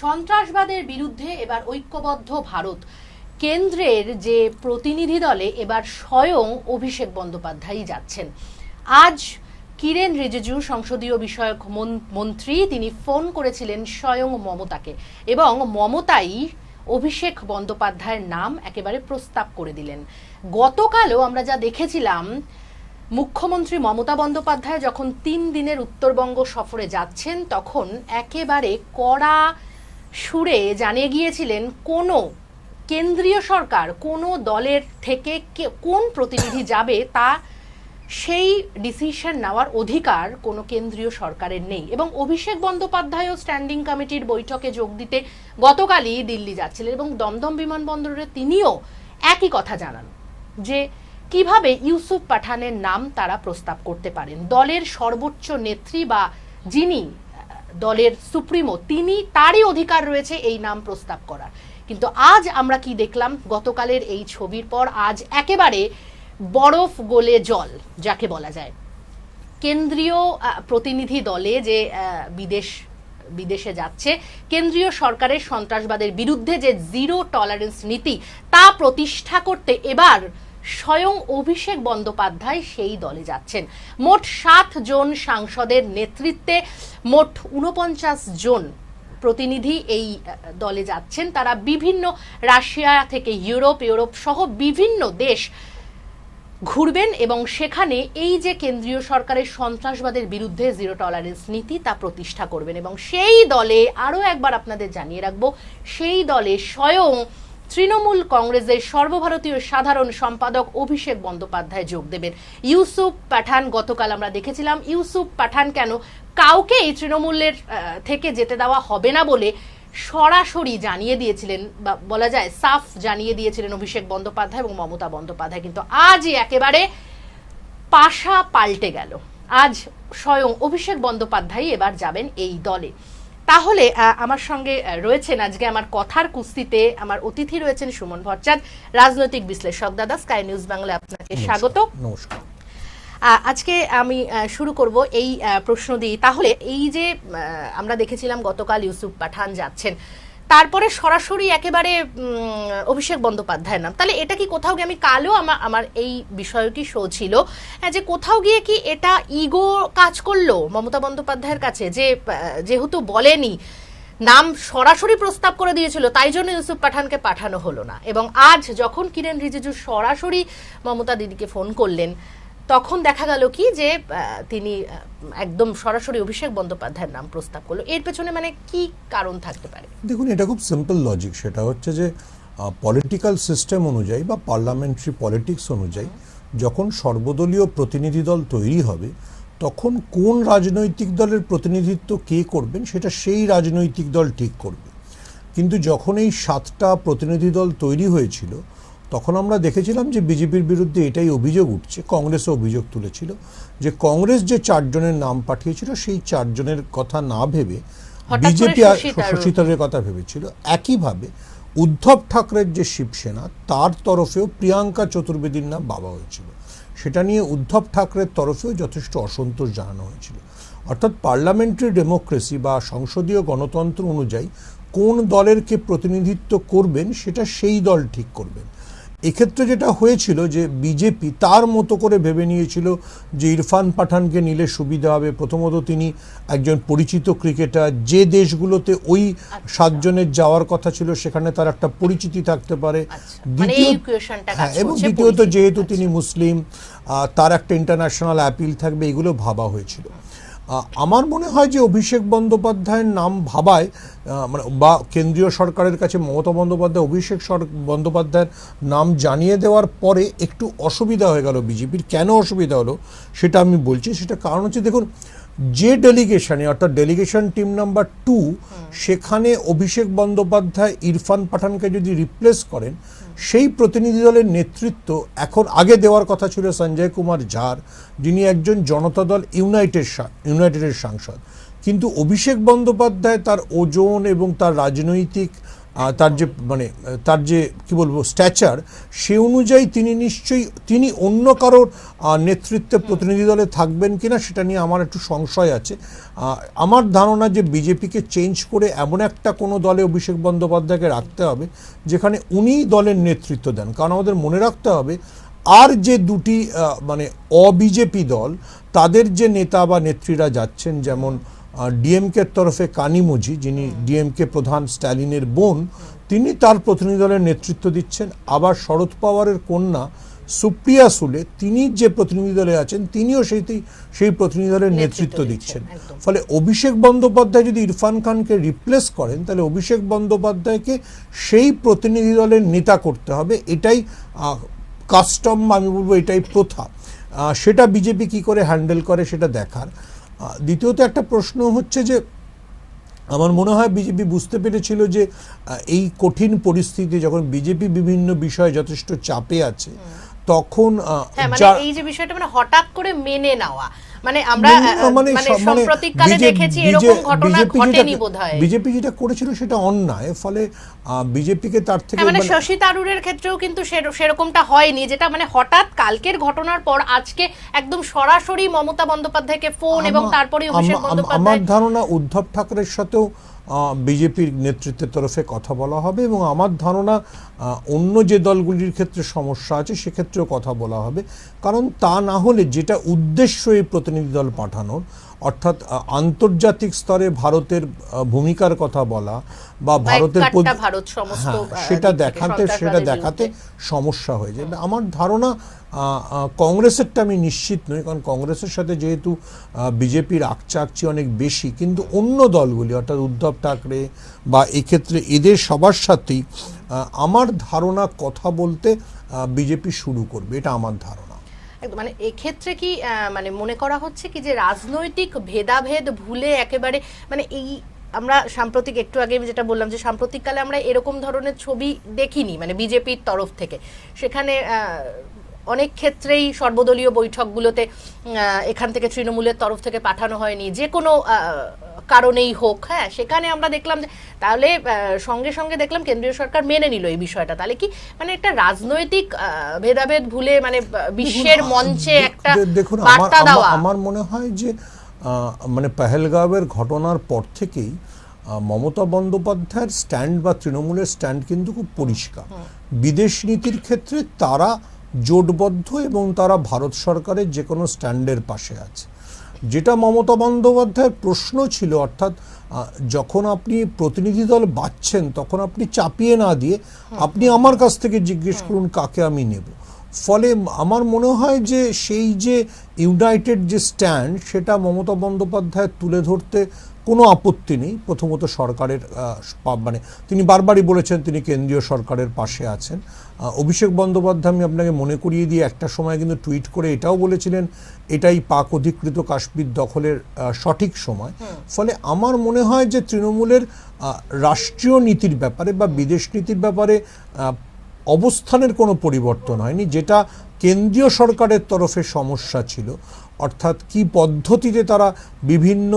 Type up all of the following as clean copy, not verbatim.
সন্ত্রাসবাদের বিরুদ্ধে এবার ঐক্যবদ্ধ ভারত। কেন্দ্রের যে প্রতিনিধি দলে এবার স্বয়ং অভিষেক বন্দ্যোপাধ্যায় যাচ্ছেন। আজ কিরেন রিজিজু সংসদীয় বিষয়ক মন্ত্রী, তিনি ফোন করেছিলেন স্বয়ং মমতাকে এবং মমতাই অভিষেক বন্দ্যোপাধ্যায়ের নাম একেবারে প্রস্তাব করে দিলেন। গতকালও আমরা যা দেখেছিলাম, মুখ্যমন্ত্রী মমতা বন্দ্যোপাধ্যায় যখন 3 দিনের উত্তরবঙ্গ সফরে যাচ্ছেন তখন একেবারে কড়া সুরে জানিয়ে গিয়েছিলেন কোনো কেন্দ্রীয় সরকার, কোনো দলের থেকে কোন প্রতিনিধি যাবে তা সেই ডিসিশন নেওয়ার অধিকার কোনো কেন্দ্রীয় সরকারের নেই। এবং অভিষেক বন্দ্যোপাধ্যায়ও স্ট্যান্ডিং কমিটির বৈঠকে যোগ দিতে গতকালই দিল্লি যাচ্ছিলেন এবং দমদম বিমানবন্দরে তিনিও একই কথা জানান যে কিভাবে ইউসুফ পাঠানের নাম তারা প্রস্তাব করতে পারেন। দলের সর্বোচ্চ নেত্রী বা যিনি দলের সুপ্রিমো, তারই অধিকার রয়েছে এই নাম প্রস্তাব করার। কিন্তু আজ আমরা কি দেখলাম, গতকালের এই ছবির পর আজ একেবারে বরফ গলে জল যাকে বলা যায়। কেন্দ্রীয় প্রতিনিধি দলে যে বিদেশে যাচ্ছে, কেন্দ্রীয় সরকারের সন্ত্রাসবাদের বিরুদ্ধে যে জিরো টলারেন্স নীতি তা প্রতিষ্ঠা করতে এবার স্বয়ং অভিষেক বন্দ্যোপাধ্যায় সেই দলে যাচ্ছেন। মোট 7 জন সাংসদের নেতৃত্বে মোট 49 জন প্রতিনিধি এই দলে যাচ্ছেন। তারা বিভিন্ন রাশিয়া থেকে ইউরোপ সহ বিভিন্ন দেশ ঘুরবেন এবং সেখানে এই যে কেন্দ্রীয় সরকারের সন্ত্রাসবাদের বিরুদ্ধে জিরো টলারেন্স নীতি তা প্রতিষ্ঠা করবেন। এবং সেই দলে আরও একবার আপনাদের জানিয়ে রাখবো, সেই দলে স্বয়ং তৃণমূল কংগ্রেসের সর্বভারতীয় সাধারণ সম্পাদক অভিষেক বন্দ্যোপাধ্যায় যোগ দেবেন। ইউসুফ পাঠান, গতকাল আমরা দেখেছিলাম ইউসুফ পাঠান কেন কাউকে এই তৃণমূলের থেকে যেতে দেওয়া হবে না বলে সরাসরি জানিয়ে দিয়েছিলেন, বা বলা যায় সাফ জানিয়ে দিয়েছিলেন অভিষেক বন্দ্যোপাধ্যায় এবং মমতা বন্দ্যোপাধ্যায়। কিন্তু আজই একেবারে পাশা পাল্টে গেল। আজ স্বয়ং অভিষেক বন্দ্যোপাধ্যায় এবার যাবেন এই দলে। তাহলে আমার সঙ্গে রয়েছেন আজকে আমার কথার কুস্তিতে আমার অতিথি রয়েছেন সুমন ভট্টাচার্য, রাজনৈতিক বিশ্লেষক। দাদা, স্কাই নিউজ বাংলা আপনাকে স্বাগত। নমস্কার। আজকে আমি শুরু করব এই প্রশ্ন দিয়ে। তাহলে এই যে আমরা দেখেছিলাম গতকাল ইউসুফ পাঠান যাচ্ছেন, তারপরে সরাসরি একেবারে অভিষেক বন্দ্যোপাধ্যায়ের নাম, তাহলে এটা কি কোথাও গিয়ে, আমি কালও আমার এই বিষয়টি শো ছিল যে কোথাও গিয়ে কি এটা ইগো কাজ করলো মমতা বন্দ্যোপাধ্যায়ের কাছে, যে যেহেতু বলেনি, নাম সরাসরি প্রস্তাব করে দিয়েছিল, তাই জন্য ইউসুফ পাঠানকে পাঠানো হলো না। এবং আজ যখন কিরেন রিজিজু সরাসরি মমতা দিদিকে ফোন করলেন, তখন দেখা গেল কি যে তিনি একদম সরাসরি অভিষেক বন্দ্যোপাধ্যায়ের নাম প্রস্তাব করলো। এর পেছনে মানে কি কারণ থাকতে পারে? দেখুন, এটা খুব সিম্পল লজিক। সেটা হচ্ছে যে পলিটিক্যাল সিস্টেম অনুযায়ী বা পার্লামেন্টারি পলিটিক্স অনুযায়ী যখন সর্বদলীয় প্রতিনিধি দল তৈরি হবে, তখন কোন রাজনৈতিক দলের প্রতিনিধিত্ব কে করবেন সেটা সেই রাজনৈতিক দল ঠিক করবে। কিন্তু যখন এই 7টা প্রতিনিধি দল তৈরি হয়েছিল, তখন আমরা দেখেছিলাম যে বিজেপির বিরুদ্ধে এটাই অভিযোগ উঠছে, কংগ্রেসও অভিযোগ তুলেছিল যে কংগ্রেস যে 4 জনের নাম পাঠিয়েছিল সেই 4 জনের কথা না ভেবে বিজেপি শশী থারুরের কথা ভেবেছিল। একইভাবে উদ্ধব ঠাকরের যে শিবসেনা, তার তরফেও প্রিয়াঙ্কা চতুর্বেদীর নাম ভাবা হয়েছিল। সেটা নিয়ে উদ্ধব ঠাকরের তরফেও যথেষ্ট অসন্তোষ জানানো হয়েছিল। অর্থাৎ পার্লামেন্টারি ডেমোক্রেসি বা সংসদীয় গণতন্ত্র অনুযায়ী কোন দলের কে প্রতিনিধিত্ব করবেন সেটা সেই দল ঠিক করবেন। এক্ষেত্রে যেটা হয়েছিল যে বিজেপি তার মতো করে ভেবে নিয়েছিল যে ইরফান পাঠানকে নিলে সুবিধা হবে। প্রথমত তিনি একজন পরিচিত ক্রিকেটার, যে দেশগুলোতে ওই 7 জনের যাওয়ার কথা ছিল সেখানে তার একটা পরিচিতি থাকতে পারে। এবং দ্বিতীয়ত যেহেতু তিনি মুসলিম, তার একটা ইন্টারন্যাশনাল অ্যাপিল থাকবে, এগুলো ভাবা হয়েছিল। আমার মনে হয় যে অভিষেক বন্দ্যোপাধ্যায়ের নাম ভাবায় মানে বা কেন্দ্রীয় সরকারের কাছে মমতা বন্দ্যোপাধ্যায় অভিষেক বন্দ্যোপাধ্যায়ের নাম জানিয়ে দেওয়ার পরে একটু অসুবিধা হয়ে গেল বিজেপির। কেন অসুবিধা হলো সেটা আমি বলছি। সেটা কারণ হচ্ছে, দেখুন, যে ডেলিগেশনে অর্থাৎ ডেলিগেশন টিম নাম্বার 2, সেখানে অভিষেক বন্দ্যোপাধ্যায় ইরফান পাঠানকে যদি রিপ্লেস করেন, সেই প্রতিনিধি দলের নেতৃত্ব এখন আগে দেওয়ার কথা ছিল সঞ্জয় কুমার ঝার, যিনি একজন জনতা দল ইউনাইটেডের সাংসদ। কিন্তু অভিষেক বন্দ্যোপাধ্যায় তার ওজন এবং তার রাজনৈতিক তার যে মানে তার যে কি বলবো স্ট্যাচার, সে অনুযায়ী তিনি অন্য কারোর নেতৃত্বে প্রতিনিধি দলে থাকবেন কিনা সেটা নিয়ে আমার একটু সংশয় আছে। আমার ধারণা যে বিজেপিকে চেঞ্জ করে এমন একটা কোনো দলে অভিষেক বন্দ্যোপাধ্যায়কে রাখতে হবে যেখানে উনি দলের নেতৃত্ব দেন। কারণ আমাদের মনে রাখতে হবে আর যে দুটি মানে অবিজেপি দল, তাদের যে নেতা বা নেত্রীরা যাচ্ছেন, যেমন ডিএমকের তরফে কানিমোঝি, যিনি ডিএমকে প্রধান স্ট্যালিনের বোন, তিনি তার প্রতিনিধি দলের নেতৃত্ব দিচ্ছেন। আবার শরদ পাওয়ারের কন্যা সুপ্রিয়া সুলে, তিনি যে প্রতিনিধি দলে আছেন, তিনিও সেই প্রতিনিধি দলের নেতৃত্ব দিচ্ছেন। ফলে অভিষেক বন্দ্যোপাধ্যায় যদি ইরফান খানকে রিপ্লেস করেন, তাহলে অভিষেক বন্দ্যোপাধ্যায়কে সেই প্রতিনিধি দলের নেতা করতে হবে। এটাই কাস্টম, আমি বলবো এটাই প্রথা। সেটা বিজেপি কি করে হ্যান্ডেল করে সেটা দেখার। দ্বিতীয়ত একটা প্রশ্ন হচ্ছে যে আমার মনে হয় বিজেপি বুঝতে পেরেছিল যে এই কঠিন পরিস্থিতি যখন বিজেপি বিভিন্ন বিষয়ে যথেষ্ট চাপে আছে, তখন এই যে বিষয়টা মানে হঠাৎ করে মেনে নেওয়া, মানে আমরা সাম্প্রতিককালে দেখেছি এরকম ঘটনা ঘটেনি বোধহয়। বিজেপি যেটা করেছিল সেটা অন্যায়। ফলে বিজেপিকে তার থেকে মানে শশী থারুরের ক্ষেত্রেও কিন্তু সেরকমটা হয়নি, যেটা মানে হঠাৎ কালকের ঘটনার পর আজকে একদম সরাসরি মমতা বন্দ্যোপাধ্যায়কে ফোন এবং তারপরে অভিষেক বন্দ্যোপাধ্যায়। আমার ধারণা উদ্ধব ঠাকরের সাথেও বিজেপির নেতৃত্বের তরফে কথা বলা হবে, এবং আমার ধারণা অন্য যে দলগুলির ক্ষেত্রে সমস্যা আছে সেক্ষেত্রেও কথা বলা হবে। কারণ তা না হলে যেটা উদ্দেশ্য এই প্রতিনিধি দল পাঠানোর, অর্থাৎ আন্তর্জাতিক স্তরে ভারতের ভূমিকার কথা বলা বা ভারতের সেটা দেখাতে সমস্যা হয়ে যাবে। আমার ধারণা কংগ্রেসেরটা আমি নিশ্চিত নই, কারণ কংগ্রেসের সাথে যেহেতু বিজেপির আকচাকচি অনেক বেশি, কিন্তু অন্য দলগুলি অর্থাৎ উদ্ধব ঠাকরে বা এক্ষেত্রে এদের সবার সাথেই আমার ধারণা কথা বলতে বিজেপি শুরু করবে, এটা আমার ধারণা। মানে এক্ষেত্রে কি মানে মনে করা হচ্ছে কি যে রাজনৈতিক ভেদাভেদ ভুলে একেবারে মানে এই আমরা সাম্প্রতিক একটু আগে যেটা বললাম যে সাম্প্রতিককালে আমরা এরকম ধরনের ছবি দেখিনি মানে বিজেপির তরফ থেকে, সেখানে অনেক ক্ষেত্রেই সর্বদলীয় বৈঠকগুলোতে এখান থেকে তৃণমূলের তরফ থেকে পাঠানো হয়নি যে কোনো কারণেই হোক। হ্যাঁ, সেখানে আমরা দেখলাম যে তাহলে সঙ্গে সঙ্গে দেখলাম কেন্দ্রীয় সরকার মেনে নিল এই বিষয়টা। তাহলে কি মানে একটা রাজনৈতিক ভেদাভেদ ভুলে মানে বিশ্বের মঞ্চে একটা বার্তা দেওয়া? আমার মনে হয় যে মানে পহেলগাঁওয়ের ঘটনার পর থেকেই মমতা বন্দ্যোপাধ্যায়ের স্ট্যান্ড বা তৃণমূলের স্ট্যান্ড কিন্তু খুব পরিষ্কার। বিদেশ নীতির ক্ষেত্রে তারা জোটবদ্ধ এবং তারা ভারত সরকারের যে কোনো স্ট্যান্ডের পাশে আছে। যেটা মমতা বন্দ্যোপাধ্যায়ের প্রশ্ন ছিল, অর্থাৎ যখন আপনি প্রতিনিধি দল বাছছেন তখন আপনি চাপিয়ে না দিয়ে আপনি আমার কাছ থেকে জিজ্ঞেস করুন কাকে আমি নেব। ফলে আমার মনে হয় যে সেই যে ইউনাইটেড যে স্ট্যান্ড, সেটা মমতা বন্দ্যোপাধ্যায় তুলে ধরতে কোনো আপত্তি নেই। প্রথমত সরকারের মানে তিনি বারবারই বলেছেন তিনি কেন্দ্রীয় সরকারের পাশে আছেন। অভিষেক বন্দ্যোপাধ্যায়, আমি আপনাকে মনে করিয়ে দিয়ে, একটা সময় কিন্তু টুইট করে এটাও বলেছিলেন এটাই পাক অধিকৃত কাশ্মীর দখলের সঠিক সময়। ফলে আমার মনে হয় যে তৃণমূলের রাষ্ট্রীয় নীতির ব্যাপারে বা বিদেশ নীতির ব্যাপারে অবস্থানের কোনো পরিবর্তন হয়নি। যেটা কেন্দ্রীয় সরকারের তরফে সমস্যা ছিল, অর্থাৎ কি পদ্ধতিতে তারা বিভিন্ন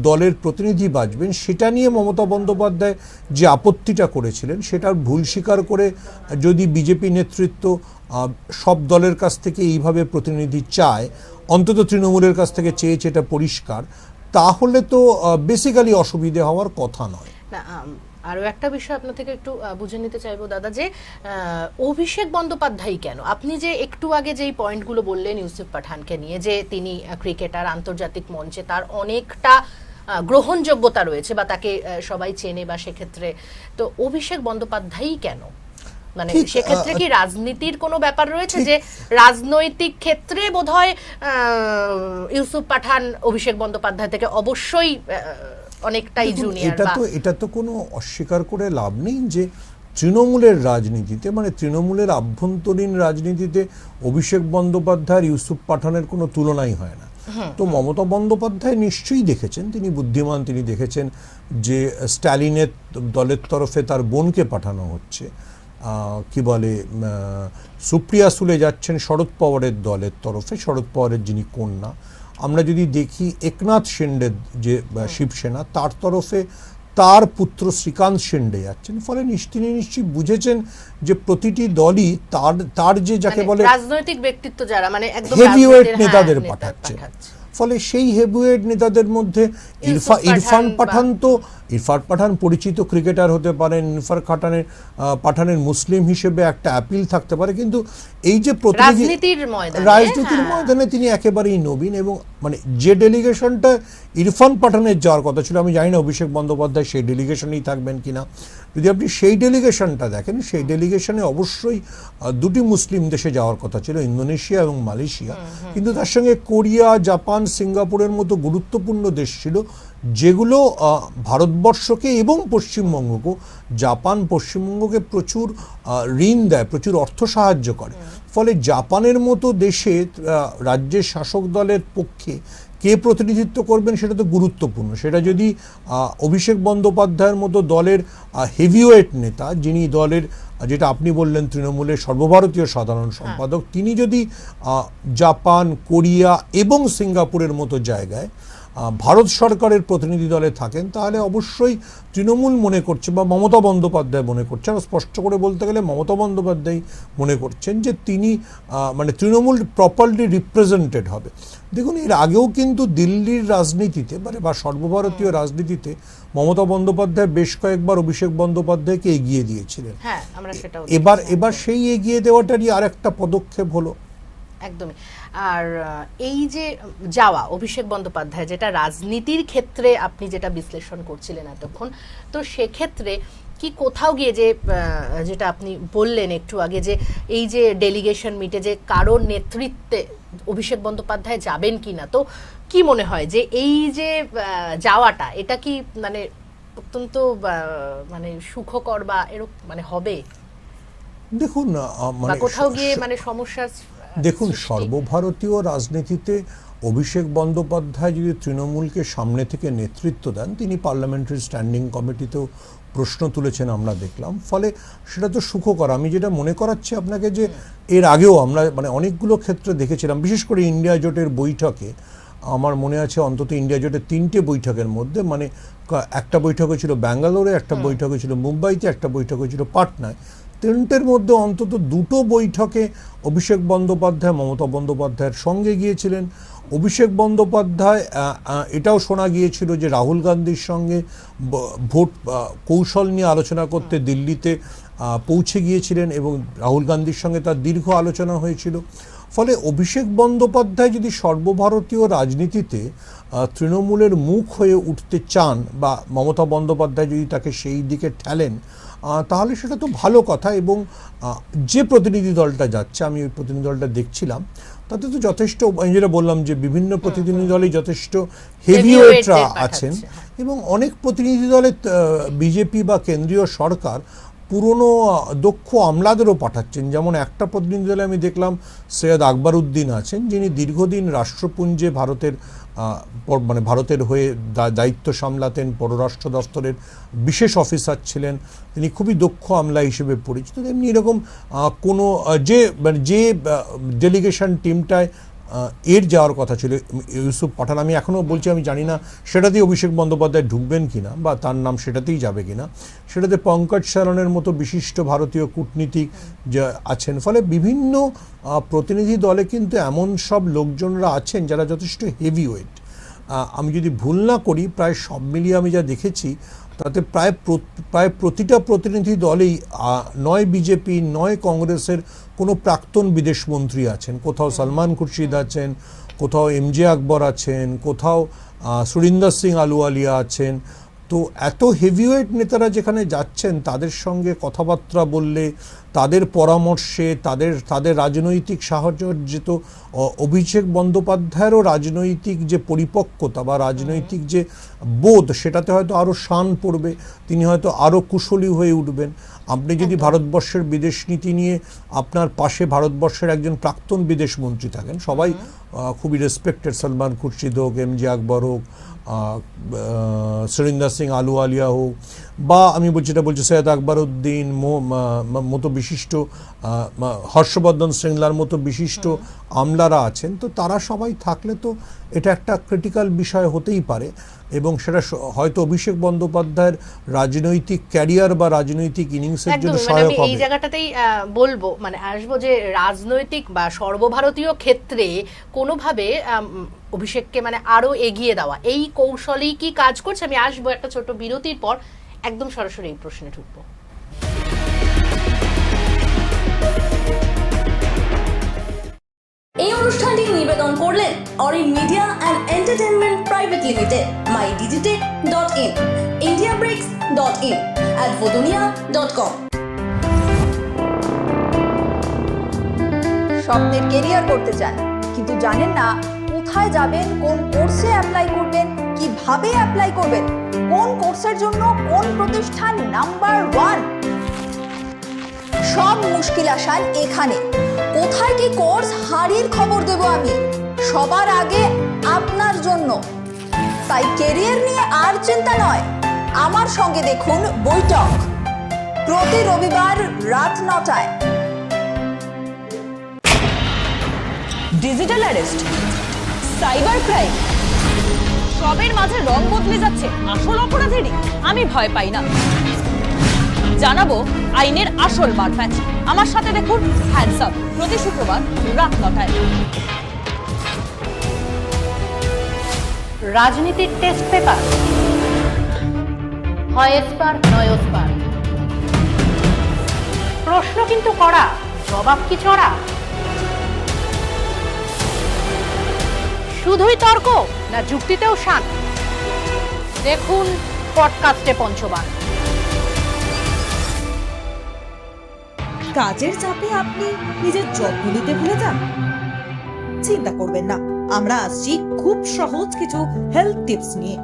দলের প্রতিনিধি বাছবেন, সেটা নিয়ে মমতা বন্দ্যোপাধ্যায় যে আপত্তিটা করেছিলেন সেটার ভুল স্বীকার করে যদি বিজেপি নেতৃত্ব সব দলের কাছ থেকে এইভাবে প্রতিনিধি চায়, অন্তত তৃণমূলের কাছ থেকে চেয়েছে, এটা পরিষ্কার, তাহলে তো বেসিক্যালি অসুবিধে হওয়ার কথা নয়। আরও একটা বিষয় আপনার থেকে একটু বুঝে নিতে চাইবো দাদা, যে অভিষেক বন্দ্যোপাধ্যায় কেন, আপনি যে একটু আগে যেই পয়েন্টগুলো বললেন ইউসুফ পাঠানকে নিয়ে, যে তিনি ক্রিকেটার, আন্তর্জাতিক মঞ্চে তার অনেকটা গ্রহণযোগ্যতা রয়েছে বা তাকে সবাই চেনে, বা সেক্ষেত্রে তো অভিষেক বন্দ্যোপাধ্যায়ই কেন, মানে সেক্ষেত্রে কি রাজনীতির কোনো ব্যাপার রয়েছে যে রাজনৈতিক ক্ষেত্রে বোধহয় ইউসুফ পাঠান অভিষেক বন্দ্যোপাধ্যায় থেকে অবশ্যই অনেকটাই জুনিয়র? এটা তো কোনো অস্বীকার করে লাভ নেই যে তৃণমূলের রাজনীতিতে, মানে তৃণমূলের আভ্যন্তরীণ রাজনীতিতে অভিষেক বন্দ্যোপাধ্যায় ইউসুফ পাঠানের কোনো তুলনাই হয় না। তো মমতা বন্দ্যোপাধ্যায় নিশ্চয়ই দেখেছেন, তিনি বুদ্ধিমান, তিনি দেখেছেন যে স্ট্যালিনের দলের তরফে তার বোনকে পাঠানো হচ্ছে, কি বলে সুপ্রিয়া সুলে যাচ্ছেন শরদ পাওয়ারের দলের তরফে, শরদ পাওয়ারের যিনি কন্যা। আমরা যদি দেখি একনাথ শিন্ডে যে শিবসেনা, তার তরফে তার পুত্র শ্রীকান্ত শিন্ডে যাচ্ছেন। ফলে তিনি নিশ্চয়ই বুঝেছেন যে প্রতিটি দলই তার যে যাকে বলে রাজনৈতিক ব্যক্তিত্ব যারা মানে একদম হেভিওয়েট নেতাদের পাঠাচ্ছে। ফলে সেই হেভিওয়েট নেতাদের মধ্যে ইরফান পাঠান পরিচিত ক্রিকেটার হতে পারেন, পাঠানের মুসলিম হিসেবে একটা অ্যাপিল থাকতে পারে, কিন্তু এই যে রাজনীতির ময়দানে তিনি একেবারেই নবীন। এবং মানে যে ডেলিগেশনটা ইরফান পাঠানের যাওয়ার কথা ছিল, আমি জানি না অভিষেক বন্দ্যোপাধ্যায় সেই ডেলিগেশনেই থাকবেন কিনা। যদি আপনি সেই ডেলিগেশনটা দেখেন, সেই ডেলিগেশনে অবশ্যই দুটি মুসলিম দেশে যাওয়ার কথা ছিল, ইন্দোনেশিয়া এবং মালয়েশিয়া, কিন্তু তার সঙ্গে কোরিয়া, জাপান, সিঙ্গাপুরের মতো গুরুত্বপূর্ণ দেশ ছিল যেগুলো ভারতবর্ষকে এবং পশ্চিমবঙ্গকে, জাপান পশ্চিমবঙ্গকে প্রচুর ঋণ দেয়, প্রচুর অর্থ সাহায্য করে। ফলে জাপানের মতো দেশে রাজ্যের শাসক দলের পক্ষে কে প্রতিনিধিত্ব করবেন সেটা তো গুরুত্বপূর্ণ। সেটা যদি অভিষেক বন্দ্যোপাধ্যায়ের মতো দলের হেভিওয়েট নেতা, যিনি দলের, যেটা আপনি বললেন, তৃণমূলের সর্বভারতীয় সাধারণ সম্পাদক, তিনি যদি জাপান, কোরিয়া এবং সিঙ্গাপুরের মতো জায়গায় ভারত সরকারের প্রতিনিধি দলে থাকেন, তাহলে অবশ্যই তৃণমূল মনে করছে বা মমতা বন্দ্যোপাধ্যায় মনে করছে, আর স্পষ্ট করে বলতে গেলে মমতা বন্দ্যোপাধ্যায় মনে করছেন যে তিনি মানে তৃণমূল প্রপারলি রিপ্রেজেন্টেড হবে। দেখুন, এর আগেও কিন্তু দিল্লির রাজনীতিতে বা সর্বভারতীয় রাজনীতিতে মমতা বন্দ্যোপাধ্যায় বেশ কয়েকবার অভিষেক বন্দ্যোপাধ্যায়কে এগিয়ে দিয়েছিলেন। এবার সেই এগিয়ে দেওয়াটারই আর একটা পদক্ষেপ হলো। একদমই। আর এই যে যাওয়া অভিষেক বন্দ্যোপাধ্যায়, যেটা রাজনীতির ক্ষেত্রে আপনি যেটা বিশ্লেষণ করছিলেন এতক্ষণ, তো সেক্ষেত্রে কি কোথাও গিয়ে যেটা আপনি বললেন একটু আগে, যে এই যে ডেলিগেশন মিটে যে কারোর নেতৃত্বে অভিষেক বন্দ্যোপাধ্যায় যাবেন কিনা, তো কি মনে হয় যে এই যে যাওয়াটা, এটা কি মানে অত্যন্ত মানে সুখকর বা এরকম মানে হবে? দেখুন, কোথাও গিয়ে মানে সমস্যা। দেখুন, সর্বভারতীয় রাজনীতিতে অভিষেক বন্দ্যোপাধ্যায় যদি তৃণমূলকে সামনে থেকে নেতৃত্ব দেন, তিনি পার্লামেন্টারি স্ট্যান্ডিং কমিটিতেও প্রশ্ন তুলেছেন, আমরা দেখলাম। ফলে সেটা তো সুখকর। আমি যেটা মনে করাচ্ছি আপনাকে, যে এর আগেও আমরা মানে অনেকগুলো ক্ষেত্রে দেখেছিলাম, বিশেষ করে ইন্ডিয়া জোটের বৈঠকে, আমার মনে আছে অন্তত ইন্ডিয়া জোটের 3টে বৈঠকের মধ্যে, মানে একটা বৈঠক হয়েছিল ব্যাঙ্গালোরে, একটা বৈঠক হয়েছিল মুম্বাইতে, একটা বৈঠক হয়েছিল পাটনায়। 3টের মধ্যে অন্তত 2টো বৈঠকে অভিষেক বন্দ্যোপাধ্যায় মমতা বন্দ্যোপাধ্যায়ের সঙ্গে গিয়েছিলেন। অভিষেক বন্দ্যোপাধ্যায়, এটাও শোনা গিয়েছিল যে রাহুল গান্ধীর সঙ্গে ভোট কৌশল নিয়ে আলোচনা করতে দিল্লিতে পৌঁছে গিয়েছিলেন এবং রাহুল গান্ধীর সঙ্গে তার দীর্ঘ আলোচনা হয়েছিল। ফলে অভিষেক বন্দ্যোপাধ্যায় যদি সর্বভারতীয় রাজনীতিতে তৃণমূলের মুখ হয়ে উঠতে চান, বা মমতা বন্দ্যোপাধ্যায় যদি তাকে সেই দিকে ঠেলেন, তাহলে সেটা তো ভালো কথা। এবং যে প্রতিনিধি দলটা যাচ্ছে, আমি ওই প্রতিনিধি দলটা দেখছিলাম, তাতে তো যথেষ্ট, আমি যেটা বললাম যে বিভিন্ন প্রতিনিধি দলে যথেষ্ট হেভিওয়েটরা আছেন, এবং অনেক প্রতিনিধি দলে বিজেপি বা কেন্দ্রীয় সরকার পুরনো দক্ষ আমলাদেরও পাঠাচ্ছেন। যেমন একটা প্রতিনিধি দলে আমি দেখলাম সৈয়দ আকবরউদ্দিন আছেন, যিনি দীর্ঘদিন রাষ্ট্রপুঞ্জে ভারতের হয়ে দায়িত্ব সামলাতেন, পররাষ্ট্র দপ্তরের বিশেষ অফিসার ছিলেন, তিনি খুবই দক্ষ আমলা হিসেবে পরিচিত। তেমনি এরকম কোনো যে ডেলিগেশন টিমটায় এর যাওয়ার কথা ছিল, ইউসুফ পাঠান, আমি এখনও বলছি আমি জানি না সেটাতেই অভিষেক বন্দ্যোপাধ্যায় ঢুকবেন কিনা বা তার নাম সেটাতেই যাবে কিনা, সেটাতে পঙ্কজ সারনের মতো বিশিষ্ট ভারতীয় কূটনীতিক যা আছেন। ফলে বিভিন্ন প্রতিনিধি দলে কিন্তু এমন সব লোকজনরা আছেন যারা যথেষ্ট হেভিওয়েট। আমি যদি ভুল না করি, প্রায় সব মিলিয়ে আমি যা দেখেছি, তাতে প্রায় প্রতিটা প্রতিনিধি দলেই নয় বিজেপি নয় কংগ্রেসের কোনো প্রাক্তন বিদেশমন্ত্রী আছেন। কোথাও সলমান খুরশিদ আছেন, কোথাও এমজে আকবর আছেন, কোথাও সুরিন্দর সিং আলুওয়ালিয়া আছেন। তো এত হেভিওয়েট নেতারা যেখানে যাচ্ছেন, তাদের সঙ্গে কথাবার্তা বললে, তাদের পরামর্শে, তাদের রাজনৈতিক সাহচর্যে, তো অভিষেক বন্দ্যোপাধ্যায়েরও রাজনৈতিক যে পরিপক্কতা বা রাজনৈতিক যে বোধ, সেটাতে হয়তো আরও শান পড়বে, তিনি হয়তো আরও কুশলী হয়ে উঠবেন। আপনি যদি ভারতবর্ষের বিদেশ নীতি নিয়ে আপনার পাশে ভারতবর্ষের একজন প্রাক্তন বিদেশমন্ত্রী থাকেন, সবাই খুবই রেসপেক্টেড, সলমান খুরশিদ হোক, এমজে আকবর হোক, সুরিন্দর সিং আলুওয়ালিয়া হোক, বা আমি যেটা বলছি সৈয়দ আকবরউদ্দিন মতো বিশিষ্ট হর্ষবর্ধন শ্রীংলার মতো বিশিষ্ট আমলারা আছেন, তো তারা সবাই থাকলে তো এটা একটা ক্রিটিক্যাল বিষয় হতেই পারে, এবং সেটা হয়তো অভিষেক বন্দ্যোপাধ্যায়ের রাজনৈতিক ক্যারিয়ার বা রাজনৈতিক ইনিংসের জন্য সহায়ক হবে। এই জায়গাটাতেই বলবো, মানে আসবো যে রাজনৈতিক বা সর্বভারতীয় ক্ষেত্রে কোনোভাবে অভিষেককে মানে আরো এগিয়ে দেওয়া এই কৌশলেই কি কাজ করছে? আমি আসবো একটা ছোট বিরতির পর, একদম সরাসরি এই প্রশ্নে ঢুকবো। এই অনুষ্ঠানটি নিবেদন করলেন Arin media and entertainment private limited, mydigitech.in, indiabricks.in, advodunia.com। স্বপ্নের কেরিয়ার করতে চান কিন্তু জানেন না কোথায় যাবেন, কোন কোর্সে অ্যাপ্লাই করবেন, কিভাবে অ্যাপ্লাই করবেন, কোন কোর্সের জন্য কোন প্রতিষ্ঠান নাম্বার 1? সব মুশকিল আসান এখানে। কোথায় কি কোর্স হারির খবর দেব আমি সবার আগে আপনার জন্য। তাই কেরিয়ার নিয়ে আর চিন্তা নয়, আমার সঙ্গে দেখুন বৈঠক প্রতি রবিবার রাত 9টায়। ডিজিটাল অ্যারেস্ট, সাইবার ক্রাইম, সবের মাঝে রং বদলে যাচ্ছে আসল অপরাধেরই। আমি ভয় পাই না, জানাবো আইনের আসল মারপ্যাচ। আমার সাথে দেখুন হ্যান্ডস আপ প্রতি শুক্রবার রাত 9টায়। রাজনীতির টেস্ট পেপার, হয় এসপার নয় ওসপার। প্রশ্ন কিন্তু কড়া, জবাব কি চড়া? শুধুই তর্ক না যুক্তিতেও শান? দেখুন পডকাস্টে পঞ্চবার। কাজের চাপে আপনি নিজের যত্ন নিতে ভুলে যান? চিন্তা করবেন না, আমরা আসছি খুব সহজ কিছু হেলথ টিপস নিয়ে।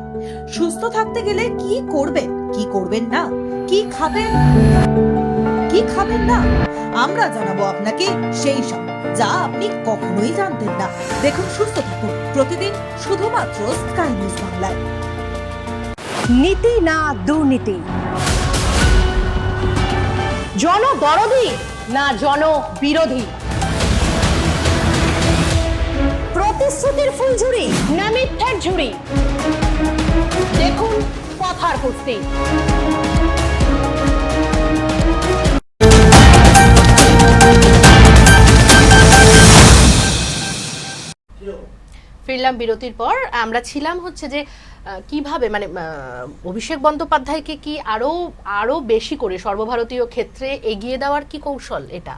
সুস্থ থাকতে গেলে কি করবেন, কি করবেন না, কি খাবেন, কি খাবেন না, আমরা জানাবো আপনাকে সেই সব যা আপনি কখনোই জানতেন না। দেখুন সুস্থ থাকুন প্রতিদিন শুধুমাত্র স্কাই নিউজ বাংলায়। নীতি না দুর্নীতি, জনদরদি না জনবিরোধী, প্রতিশ্রুতির ফুলঝুরি না মিথ্যার ঝুড়ি। দেখুন কথার কুস্তি। ফিরলাম বিরতির পর। আমরা ছিলাম হচ্ছে যে কিভাবে মানে অভিষেক বন্দ্যোপাধ্যায়কে কি আরো বেশি করে সর্বভারতীয় ক্ষেত্রে এগিয়ে দেওয়ার কি কৌশল এটা?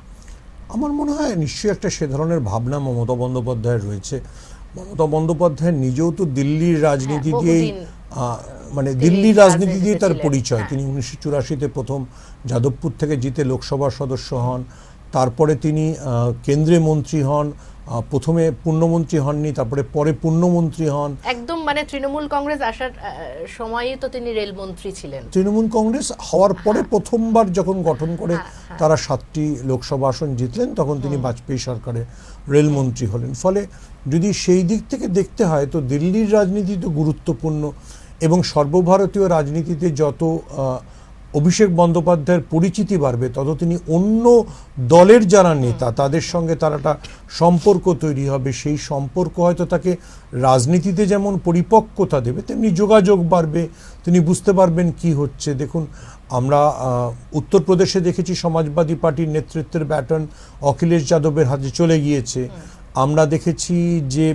আমার মনে হয় নিশ্চয়ই একটা সে ধরনের ভাবনা মমতা বন্দ্যোপাধ্যায়ের রয়েছে। মমতা বন্দ্যোপাধ্যায় নিজেও তো দিল্লির রাজনীতি দিয়েই মানে দিল্লির রাজনীতি দিয়ে তার পরিচয়। তিনি 1984-তে প্রথম যাদবপুর থেকে জিতে লোকসভার সদস্য হন, তারপরে তিনি কেন্দ্রীয় মন্ত্রী হন, প্রথমে পূর্ণমন্ত্রী হননি, তারপরে পরে পূর্ণমন্ত্রী হন। একদম মানে তৃণমূল কংগ্রেস আসার সময়ই তো তিনি রেলমন্ত্রী ছিলেন। তৃণমূল কংগ্রেস হওয়ার পরে প্রথমবার যখন গঠন করে তারা 7টি লোকসভা আসন জিতলেন, তখন তিনি বাজপেয়ী সরকারে রেলমন্ত্রী হলেন। ফলে যদি সেই দিক থেকে দেখতে হয় তো দিল্লির রাজনীতি তো গুরুত্বপূর্ণ, এবং সর্বভারতীয় রাজনীতিতে যত অভিষেক বন্দ্যোপাধ্যায়ের পরিচিতি বাড়বে তত তিনি অন্য দলের যারা নেতা তাদের সঙ্গে তার একটা সম্পর্ক তৈরি হবে। সেই সম্পর্ক হয়তো তাকে রাজনীতিতে যেমন পরিপক্কতা দেবে, তেমনি যোগাযোগ বাড়বে, তিনি বুঝতে পারবেন কি হচ্ছে। দেখুন, আমরা উত্তরপ্রদেশে দেখেছি সমাজবাদী পার্টির নেতৃত্বের ব্যাটন অখিলেশ যাদবের হাতে চলে গিয়েছে। আমরা দেখেছি যে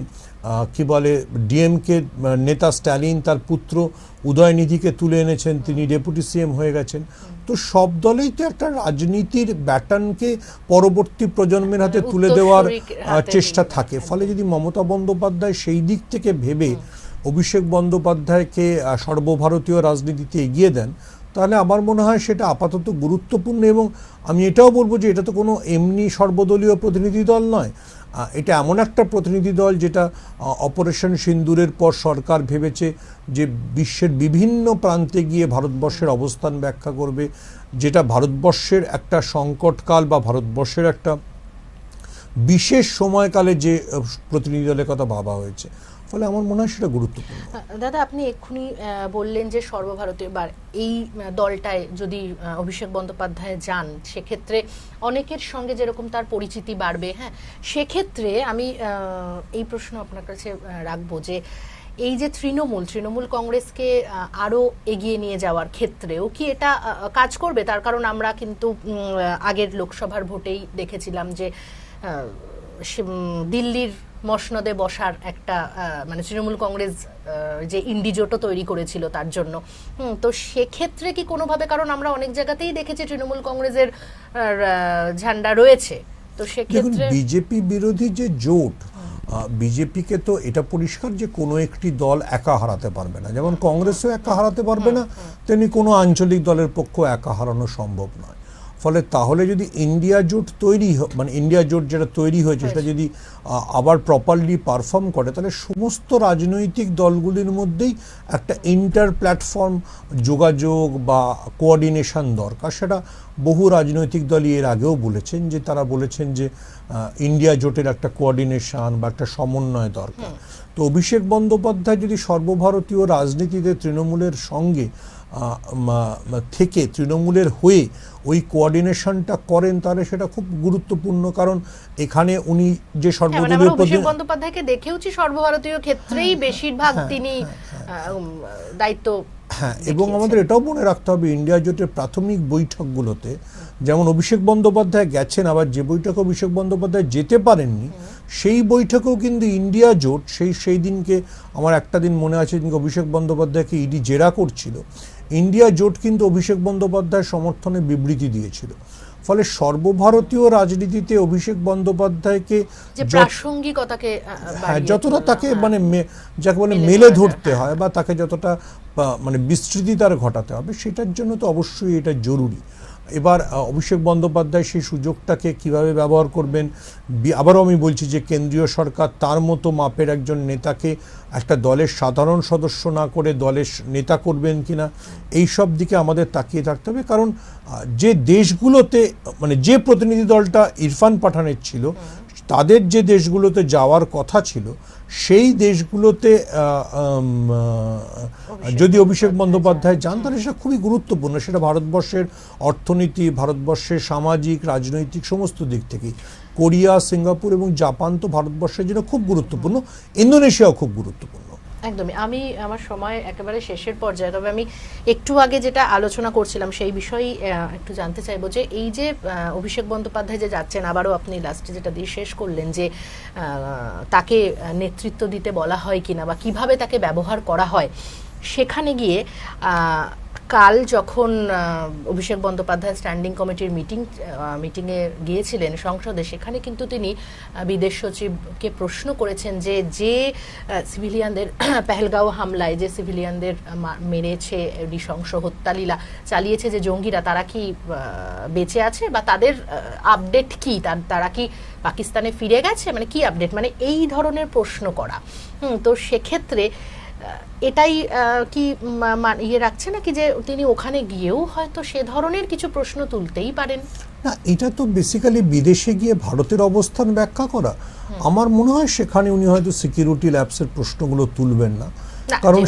কি বলে ডিএমকে নেতা স্ট্যালিন তার পুত্র উদয়নিধিকে তুলে এনেছেন, তিনি ডেপুটি সিএম হয়ে গেছেন। তো সব দলেই তো একটা রাজনীতির ব্যাটনকে পরবর্তী প্রজন্মের হাতে তুলে দেওয়ার চেষ্টা থাকে। ফলে যদি মমতা বন্দ্যোপাধ্যায় সেই দিক থেকে ভেবে অভিষেক বন্দ্যোপাধ্যায়কে সর্বভারতীয় রাজনীতিতে এগিয়ে দেন, তাহলে আমার মনে হয় সেটা আপাতত গুরুত্বপূর্ণ। এবং আমি এটাও বলবো যে এটা তো কোনো এমনি সর্বদলীয় প্রতিনিধি দল নয়, এটা এমন একটা প্রতিনিধি দল যেটা অপারেশন সিন্দুরের পর সরকার ভেবেছে যে বিশ্বের বিভিন্ন প্রান্তে গিয়ে ভারতবর্ষের অবস্থান ব্যাখ্যা করবে, যেটা ভারতবর্ষের একটা সংকটকাল বা ভারতবর্ষের একটা বিশেষ সময়কালে যে প্রতিনিধি দলের কথা ভাবা হয়েছে। ফলে আমার মনে হয় সেটা গুরুত্বপূর্ণ। দাদা, আপনি এক্ষুনি বললেন যে সর্বভারতীয় বার এই দলটায় যদি অভিষেক বন্দ্যোপাধ্যায় যান, সেক্ষেত্রে অনেকের সঙ্গে যেরকম তার পরিচিতি বাড়বে। হ্যাঁ, সেক্ষেত্রে আমি এই প্রশ্ন আপনার কাছে রাখবো যে এই যে তৃণমূল কংগ্রেসকে আরো এগিয়ে নিয়ে যাওয়ার ক্ষেত্রেও কি এটা কাজ করবে? তার কারণ আমরা কিন্তু আগের লোকসভার ভোটেই দেখেছিলাম যে দিল্লির মসনদে বসার একটা মানে তৃণমূল কংগ্রেস যে ইন্ডি জোটও তৈরি করেছিল তার জন্য। তো সেক্ষেত্রে কি কোনোভাবে, কারণ আমরা অনেক জায়গাতেই দেখেছি তৃণমূল কংগ্রেসের ঝান্ডা রয়েছে, তো সেক্ষেত্রে বিজেপি বিরোধী যে জোট, বিজেপিকে তো এটা পরিষ্কার যে কোনো একটি দল একা হারাতে পারবে না, যেমন কংগ্রেসও একা হারাতে পারবে না, তেমনি কোনো আঞ্চলিক দলের পক্ষ একা হারানো সম্ভব নয়। ফলে তাহলে যদি ইন্ডিয়া জোট তৈরি মানে ইন্ডিয়া জোট যেটা তৈরি হয়েছে সেটা যদি আবার প্রপারলি পারফর্ম করে, তাহলে সমস্ত রাজনৈতিক দলগুলির মধ্যেই একটা ইন্টার প্ল্যাটফর্ম যোগাযোগ বা কোঅর্ডিনেশন দরকার। সেটা বহু রাজনৈতিক দলই এর আগেও বলেছেন, যে তারা বলেছেন যে ইন্ডিয়া জোটের একটা কোঅর্ডিনেশন বা একটা সমন্বয় দরকার। তো অভিষেক বন্দ্যোপাধ্যায় যদি সর্বভারতীয় রাজনীতিতে তৃণমূলের সঙ্গে থেকে তৃণমূলের হয়ে ওই কোঅর্ডিনেশনটা করেন, তাহলে সেটা খুব গুরুত্বপূর্ণ। কারণ এখানে উনি যে সর্বদলীয় অভিষেক বন্দ্যোপাধ্যায়কে দেখেওছি সর্বভারতীয় ক্ষেত্রেই বেশিরভাগ তিনি দায়িত্ব। হ্যাঁ, এবং আমাদের এটাও মনে রাখতে হবে ইন্ডিয়া জোটের প্রাথমিক বৈঠকগুলোতে যেমন অভিষেক বন্দ্যোপাধ্যায় গেছেন, আবার যে বৈঠকে অভিষেক বন্দ্যোপাধ্যায় যেতে পারেননি সেই বৈঠকেও কিন্তু ইন্ডিয়া জোট সেই দিনকে আমার একটা দিন মনে আছে, অভিষেক বন্দ্যোপাধ্যায়কে ইডি জেরা করছিল, ইন্ডিয়া জোট কিন্তু অভিষেক বন্দ্যোপাধ্যায়ের সমর্থনে বিবৃতি দিয়েছিল। ফলে সর্বভারতীয় রাজনীতিতে অভিষেক বন্দ্যোপাধ্যায়কে প্রাসঙ্গিকতাকে যতটা তাকে মানে যাকে বলে মেলে ধরতে হয় বা তাকে যতটা মানে বিস্তৃতি তার ঘটাতে হবে, সেটার জন্য তো অবশ্যই এটা জরুরি। এবার অভিষেক বন্দ্যোপাধ্যায় সেই সুযোগটাকে কিভাবে ব্যবহার করবেন, আবারও আমি বলছি যে কেন্দ্রীয় সরকার তার মতো মাপের একজন নেতাকে একটা দলের সাধারণ সদস্য না করে দলের নেতা করবেন কিনা, এই সব দিকে আমাদের তাকিয়ে থাকতে হবে। কারণ যে দেশগুলোতে মানে যে প্রতিনিধি দলটা ইরফান পাঠানের ছিল, তাদের যে দেশগুলোতে যাওয়ার কথা ছিল সেই দেশগুলোতে যদি অভিষেক বন্দ্যোপাধ্যায় যান, তাহলে সেটা খুবই গুরুত্বপূর্ণ। সেটা ভারতবর্ষের অর্থনীতি, ভারতবর্ষের সামাজিক রাজনৈতিক সমস্ত দিক থেকেই। কোরিয়া, সিঙ্গাপুর এবং জাপান তো ভারতবর্ষের জন্য খুব গুরুত্বপূর্ণ, ইন্দোনেশিয়াও খুব গুরুত্বপূর্ণ। একদমই। আমি আমার সময় একেবারে শেষের পর্যায়ে, তবে আমি একটু আগে যেটা আলোচনা করছিলাম সেই বিষয়ে একটু জানতে চাইবো যে এই যে অভিষেক বন্দ্যোপাধ্যায় যে যাচ্ছেন, আবারও আপনি লাস্টে যেটা দিয়ে শেষ করলেন যে তাকে নেতৃত্ব দিতে বলা হয় কিনা বা কিভাবে তাকে ব্যবহার করা হয়, সেখানে গিয়ে কাল যখন অভিষেক বন্দ্যোপাধ্যায় স্ট্যান্ডিং কমিটির মিটিংয়ে গিয়েছিলেন সংসদে, সেখানে কিন্তু তিনি বিদেশ সচিবকে প্রশ্ন করেছেন যে সিভিলিয়ানদের পেহেলগাঁও হামলায় যে সিভিলিয়ানদের মেরেছে, নৃশংস হত্যালীলা চালিয়েছে যে জঙ্গিরা, তারা কি বেঁচে আছে বা তাদের আপডেট কি, তারা কি পাকিস্তানে ফিরে গেছে, মানে কি আপডেট, মানে এই ধরনের প্রশ্ন করা। তো সেক্ষেত্রে এটাই কি ইয়ে রাখছে নাকি যে তিনি ওখানে গিয়েও হয়তো সে ধরনের কিছু প্রশ্ন তুলতেই পারেন? না, এটা তো বেসিক্যালি বিদেশে গিয়ে ভারতের অবস্থান ব্যাখ্যা করা। আমার মনে হয় সেখানে উনি হয়তো সিকিউরিটি ল্যাপসের প্রশ্নগুলো তুলবেন না, কারণ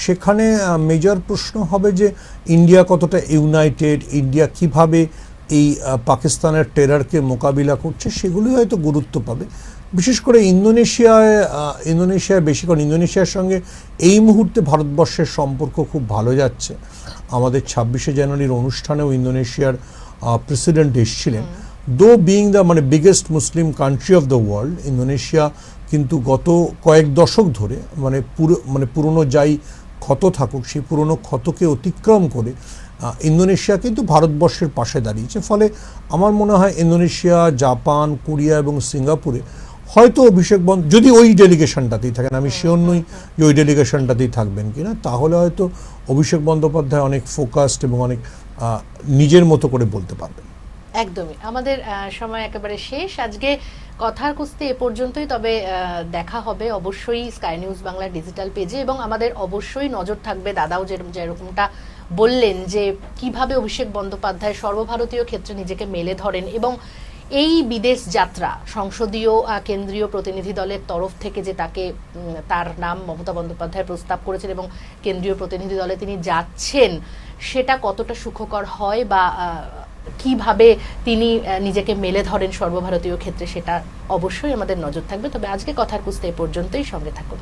সেখানে মেজর প্রশ্ন হবে যে ইন্ডিয়া কতটা ইউনাইটেড, ইন্ডিয়া কিভাবে এই পাকিস্তানের টেররকে মোকাবিলা করছে, সেগুলি হয়তো গুরুত্ব পাবে। বিশেষ করে ইন্দোনেশিয়ায় বেশি, কারণ ইন্দোনেশিয়ার সঙ্গে এই মুহূর্তে ভারতবর্ষের সম্পর্ক খুব ভালো যাচ্ছে। আমাদের 26শে জানুয়ারির অনুষ্ঠানেও ইন্দোনেশিয়ার প্রেসিডেন্ট এসেছিলেন। দো বিইং দ্য মানে biggest Muslim country of the world, Indonesia কিন্তু গত কয়েক দশক ধরে মানে পুরনো যাই ক্ষত থাকুক, সেই পুরনো ক্ষতকে অতিক্রম করে ইন্দোনেশিয়া কিন্তু ভারতবর্ষের পাশে দাঁড়িয়েছে। ফলে আমার মনে হয় ইন্দোনেশিয়া, জাপান, কোরিয়া এবং সিঙ্গাপুরে হয়তো অভিষেক যদি ওই ডেলিগেশনটাতেই থাকেন, আমি শিওর নই যে ওই ডেলিগেশনটাতেই থাকবেন কিনা, তাহলে হয়তো অভিষেক বন্দ্যোপাধ্যায় অনেক ফোকাসড এবং অনেক নিজের মতো করে বলতে পারবেন। একদমই। আমাদের সময় একেবারে শেষ আজকে কথার কুস্তি এ পর্যন্তই। তবে দেখা হবে অবশ্যই স্কাই নিউজ বাংলা ডিজিটাল পেজে, এবং আমাদের অবশ্যই নজর থাকবে, দাদাও যেরকমটা বললেন যে কিভাবে অভিষেক বন্দ্যোপাধ্যায় সর্বভারতীয় ক্ষেত্রে নিজেকে মেলে ধরেন এবং এই বিদেশ যাত্রা সংসদীয় কেন্দ্রীয় প্রতিনিধি দলের তরফ থেকে যে তার নাম মমতা বন্দ্যোপাধ্যায় প্রস্তাব করেছেন এবং কেন্দ্রীয় প্রতিনিধি দলে তিনি যাচ্ছেন, সেটা কতটা সুখকর হয় বা কিভাবে তিনি নিজেকে মেলে ধরেন সর্বভারতীয় ক্ষেত্রে, সেটা অবশ্যই আমাদের নজর থাকবে। তবে আজকে কথার কুস্তি এ পর্যন্তই, সঙ্গে থাকুন।